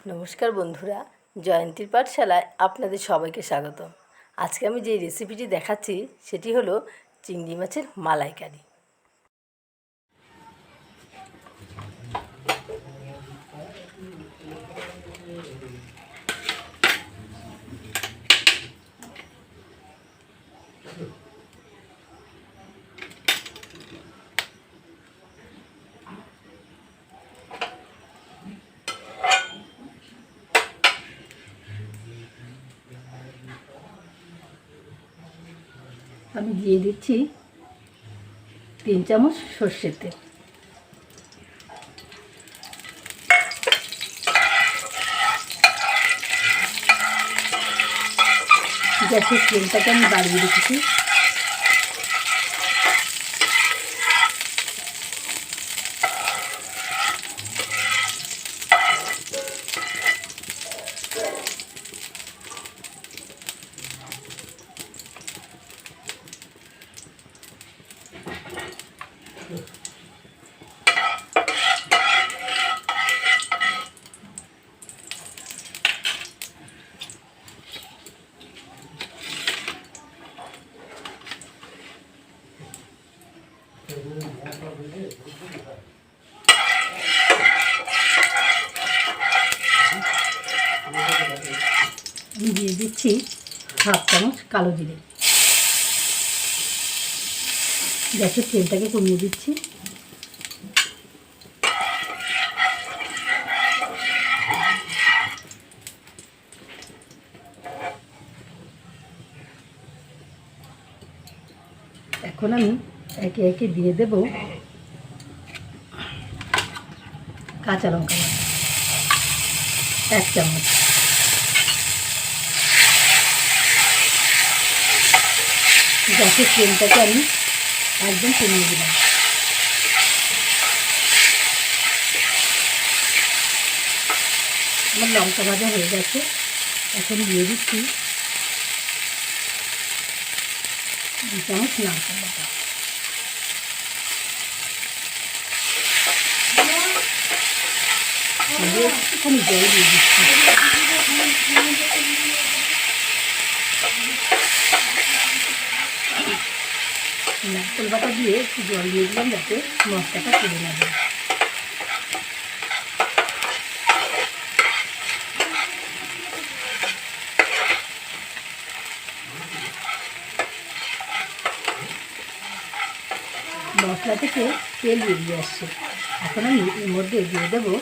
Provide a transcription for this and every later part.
নমস্কার বন্ধুরা, জয়ন্তীর পাঠশালায় আপনাদের সবাইকে স্বাগতম। আজকে আমি যে রেসিপিটি দেখাচ্ছি সেটি হলো চিংড়ি মাছের মালাইকারি। আমি দিয়ে দিচ্ছি 3 চামচ সর্ষের তেল। গ্যাসের ফ্লেমটাকে আমি বাড়িয়ে রেখেছি। আমি দিয়ে দিচ্ছি 1/2 চামচ কালো জিরে। গ্যাসের ফ্লেমটাকে কমিয়ে দিচ্ছি। এখন আমি একে একে দিয়ে দেব কাঁচা লঙ্কা 1 চামচ, গ্যাসের ফ্লেমটাকে আমি একদম কমিয়ে দিলাম। আমার লঙ্কা ভাজা হয়ে গেছে। এখন দিয়ে দিচ্ছি 2 চামচ নারকেল বাটা। একটুখানি জল দিয়ে দিচ্ছি। নারকেল বাটা দিয়ে একটু জল দিয়ে দিলাম যাতে মশলাটা তুলে না যায়। মশলা থেকে তেল বেরিয়ে আসছে। এখন আমি এর মধ্যে দিয়ে দেবো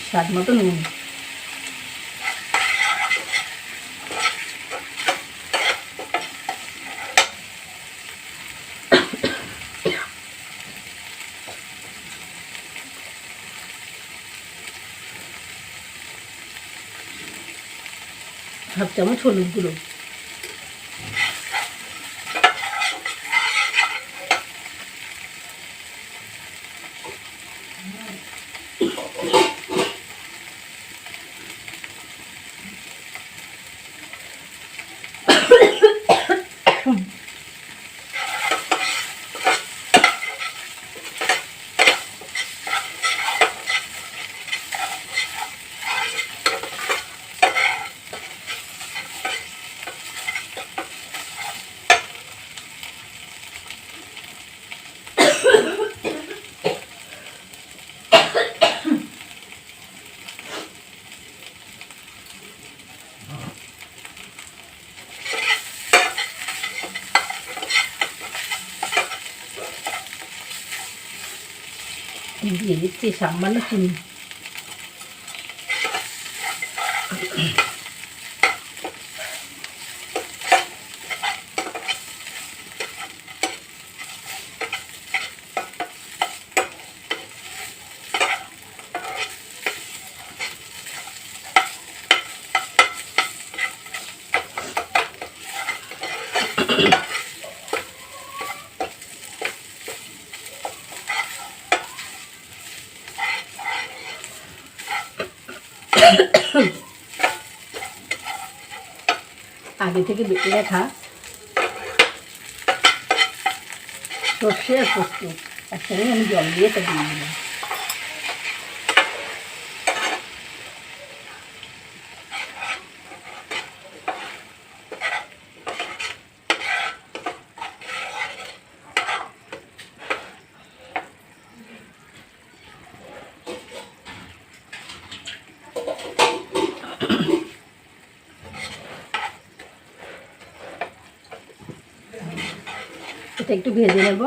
স্বাদ মতো নুন। হাফ চামচ হলুদ গুঁড়ো। দিয়ে দিচ্ছি সামান্য চিনি। আগে থেকে বেটে রাখা সর্ষে আর পোস্ত একসঙ্গে আমি জল দিয়ে এটা দিয়ে দিলাম। এটা একটু ভেজে নেব।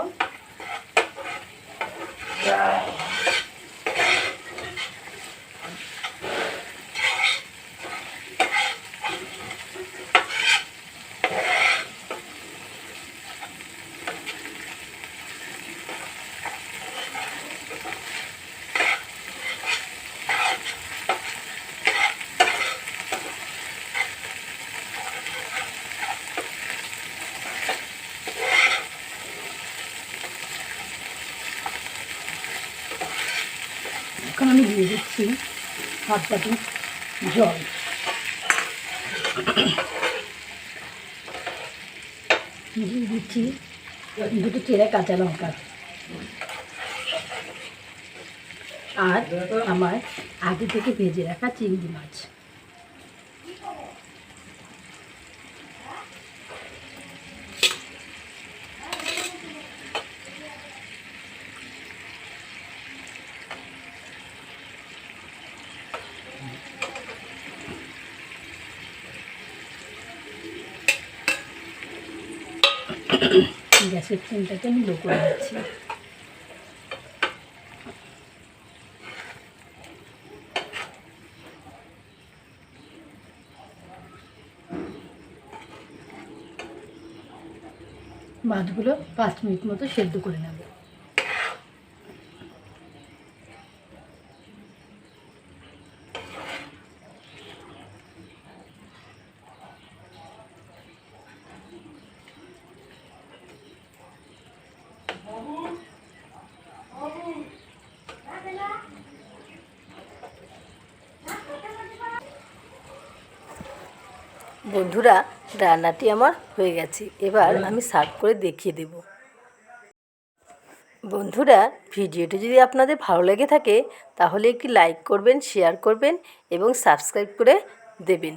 এখন আমি দিয়ে দিচ্ছি হাফ বাটি জল। দিয়ে দিচ্ছি দুটো চেরা কাঁচা লঙ্কা আর আমার আগে থেকে ভেজে রাখা চিংড়ি মাছ। গ্যাসের ফ্লেমটাকে আমি লো করে দিচ্ছি। মাছগুলো 5 মিনিট মতো সেদ্ধ করে নেব। বন্ধুরা, রান্নাটি আমার হয়ে গেছে। এবার আমি সার্ভ করে দেখিয়ে দেব। বন্ধুরা, ভিডিওটি যদি আপনাদের ভালো লেগে থাকে তাহলে একটি লাইক করবেন, শেয়ার করবেন এবং সাবস্ক্রাইব করে দেবেন।